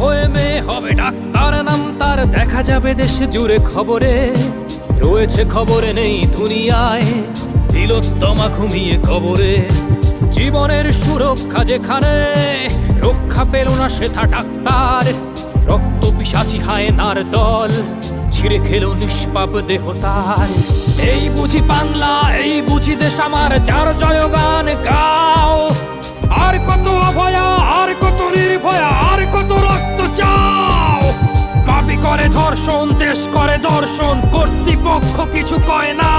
হয়ে মেয়ে হবে ডাক্তার, নাম তার দেখা যাবে দেশ জুড়ে খবরে। রয়েছে খবরে নেই দুনিয়ায়, তিলোত্তমা ঘুমিয়ে কবরে। জীবনের সুরক্ষা যেখানে, রক্ষা পেল না সেথা ডাক্তার। রক্ত পিশাচি হায়নার দল, ছিঁড়ে খেলো নিষ্পাপ দেহ তার। এই বুঝি বাংলা, এই বুঝি দেশ আমার, যার জয়গান গাও। আর কত অভয়া, আর কত নির্ভয়া, আর কত রক্ত চাও। পাপী করে ধর্ষণ, দেশ করে দর্শন, কর্তৃপক্ষ কিছু কয় না।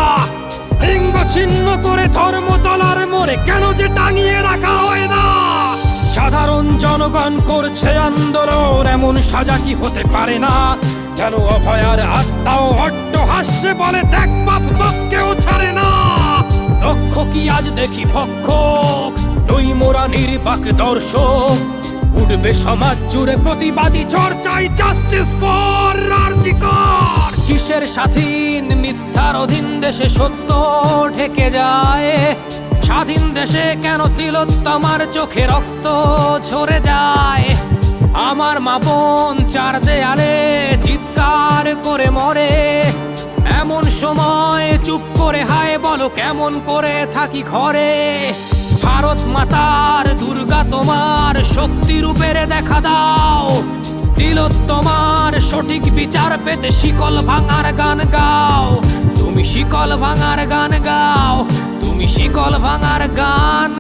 লিঙ্গ ছিন্ন করে ধর্মতলার মোড়ে কেন যে টাঙিয়ে রাখা হয় না। সাধারণ জনগণ করছে আন্দোলন, এমন সাজা কি হতে পারে না। যেন অভয়ার আত্মাও অট্ট হাস্যে বলে, দেখ বাপ বাপকেও ছাড়ে না। লক্ষ্য কি আজ দেখি ভক্ষক, নই মোরা নির্বাক দর্শক। উঠবে সমাজ জুড়ে প্রতিবাদী ঝড়, চাই জাস্টিস ফর আর.জি. কর। কিসের স্বাধীন, মিথ্যার অধীন দেশে সত্য ঢেকে যায়। স্বাধীন দেশে কেন তিলোত্তমার চোখে রক্ত ঝরে যায়। আমার মা বোন চার দেয়ালে চিৎকার করে মরে। এমন সময় চুপ করে হায় বলো, কেমন করে থাকি ঘরে। ভারত মাতার, দুর্গা তোমার শক্তি রূপের দেখা দাও। তিলোত্তমার সঠিক বিচার পেতে শিকল ভাঙার গান গাও। তুমি শিকল ভাঙার গান গাও, তুমি শিকল ভাঙার গান।